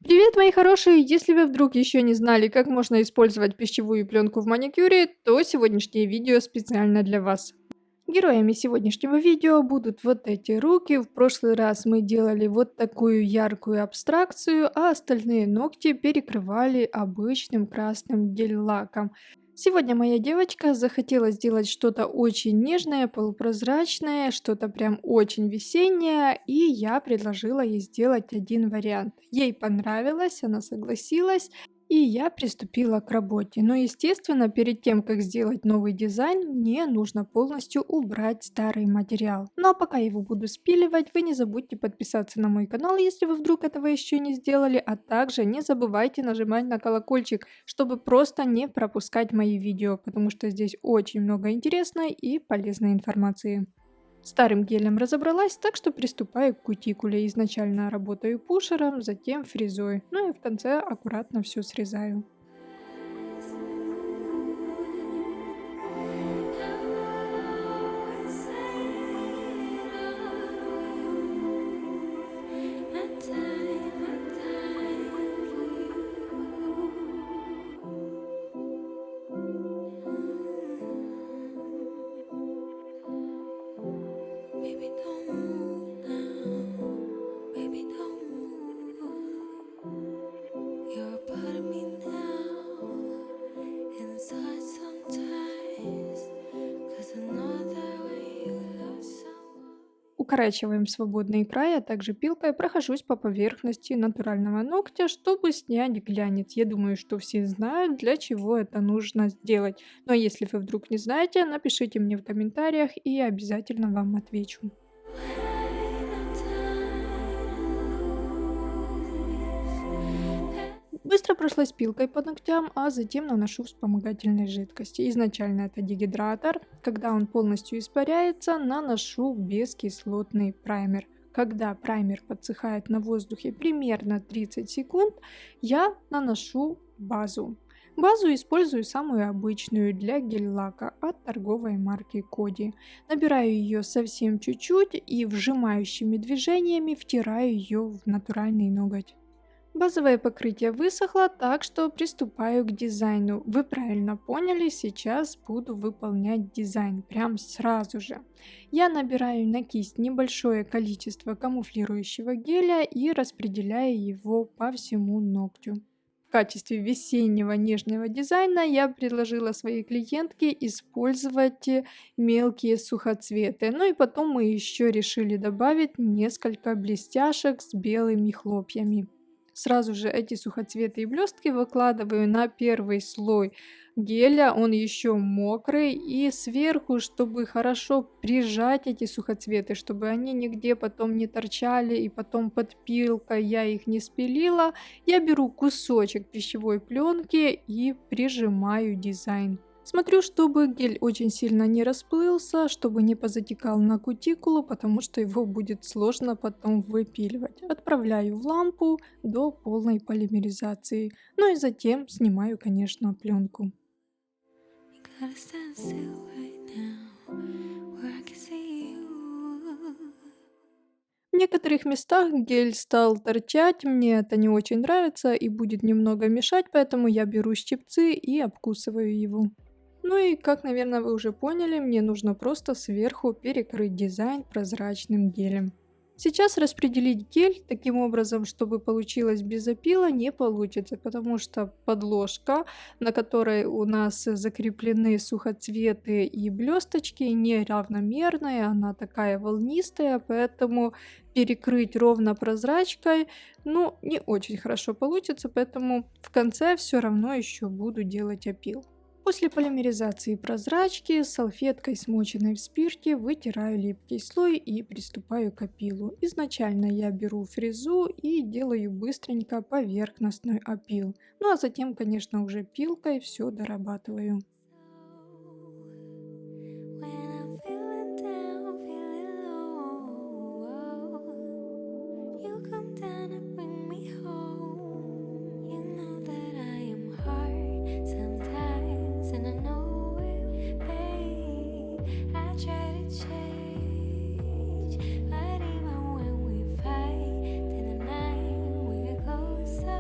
Привет, мои хорошие! Если вы вдруг еще не знали, как можно использовать пищевую пленку в маникюре, то сегодняшнее видео специально для вас. Героями сегодняшнего видео будут вот эти руки. В прошлый раз мы делали вот такую яркую абстракцию, а остальные ногти перекрывали обычным красным гель-лаком. Сегодня моя девочка захотела сделать что-то очень нежное, полупрозрачное, что-то прям очень весеннее, и я предложила ей сделать один вариант. Ей понравилось, она согласилась, и я приступила к работе. Но, естественно, перед тем, как сделать новый дизайн, мне нужно полностью убрать старый материал. Ну а пока я его буду спиливать, вы не забудьте подписаться на мой канал, если вы вдруг этого еще не сделали, а также не забывайте нажимать на колокольчик, чтобы просто не пропускать мои видео, потому что здесь очень много интересной и полезной информации. Старым гелем разобралась, так что приступаю к кутикуле. Изначально работаю пушером, затем фрезой. Ну и в конце аккуратно все срезаю. Baby, don't move now. Baby, don't move. You're a part of me now. And it's hard sometimes. 'Cause I know that when you love someone. Укорачиваем свободные края, а также пилкой прохожусь по поверхности натурального ногтя, чтобы снять глянец. Я думаю, что все знают, для чего это нужно сделать. Но если вы вдруг не знаете, напишите мне в комментариях, и я обязательно вам отвечу. Ain't no time to lose. Быстро прошлась пилкой по ногтям, а затем наношу вспомогательной жидкости. Изначально это дегидратор. Когда он полностью испаряется, наношу бескислотный праймер. Когда праймер подсыхает на воздухе примерно 30 секунд, я наношу базу. Базу использую самую обычную для гель-лака от торговой марки Коди. Набираю ее совсем чуть-чуть и вжимающими движениями втираю ее в натуральный ноготь. Базовое покрытие высохло, так что приступаю к дизайну. Вы правильно поняли, сейчас буду выполнять дизайн прям сразу же. Я набираю на кисть небольшое количество камуфлирующего геля и распределяю его по всему ногтю. В качестве весеннего нежного дизайна я предложила своей клиентке использовать мелкие сухоцветы. Ну и потом мы еще решили добавить несколько блестяшек с белыми хлопьями. Сразу же эти сухоцветы и блестки выкладываю на первый слой геля, он еще мокрый, и сверху, чтобы хорошо прижать эти сухоцветы, чтобы они нигде потом не торчали, и потом под пилкой я их не спилила, я беру кусочек пищевой пленки и прижимаю дизайн. Смотрю, чтобы гель очень сильно не расплылся, чтобы не позатекал на кутикулу, потому что его будет сложно потом выпиливать. Отправляю в лампу до полной полимеризации. Ну и затем снимаю, конечно, пленку. You gotta stand still right now. Where I can see you. В некоторых местах гель стал торчать, мне это не очень нравится и будет немного мешать, поэтому я беру щипцы и обкусываю его. Ну и, как, наверное, вы уже поняли, мне нужно просто сверху перекрыть дизайн прозрачным гелем. Сейчас распределить гель таким образом, чтобы получилось без опила, не получится, потому что подложка, на которой у нас закреплены сухоцветы и блесточки, неравномерная, она такая волнистая, поэтому перекрыть ровно прозрачкой, ну, не очень хорошо получится, поэтому в конце все равно еще буду делать опил. После полимеризации прозрачки салфеткой, смоченной в спирте, вытираю липкий слой и приступаю к опилу. Изначально я беру фрезу и делаю быстренько поверхностный опил. Ну а затем, конечно, уже пилкой все дорабатываю. When I'm feeling down, feeling low, you come down and bring me home. You know that I am hard sometimes, and I know it, babe. I try to change, but even when we fight, then the night we get closer.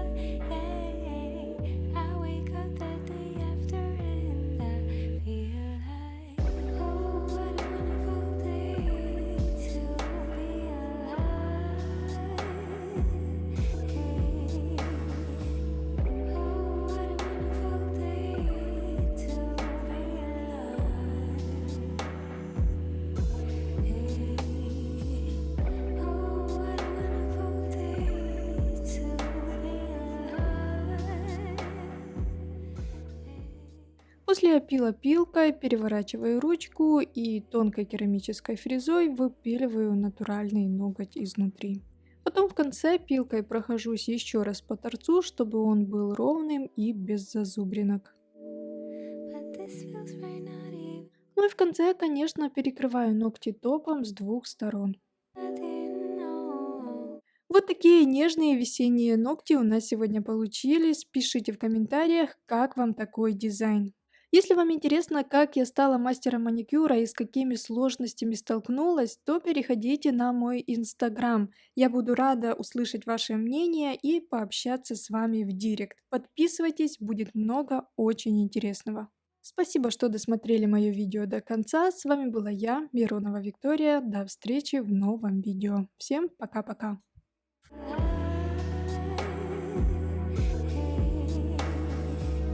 После опила пилкой переворачиваю ручку и тонкой керамической фрезой выпиливаю натуральный ноготь изнутри. Потом в конце пилкой прохожусь еще раз по торцу, чтобы он был ровным и без зазубринок. But this feels right, not even Ну и в конце, конечно, перекрываю ногти топом с двух сторон. I didn't know. Вот такие нежные весенние ногти у нас сегодня получились. Пишите в комментариях, как вам такой дизайн. Если вам интересно, как я стала мастером маникюра и с какими сложностями столкнулась, то переходите на мой инстаграм. Я буду рада услышать ваше мнение и пообщаться с вами в директ. Подписывайтесь, будет много очень интересного. Спасибо, что досмотрели мое видео до конца. С вами была я, Миронова Виктория. До встречи в новом видео. Всем пока-пока. Fly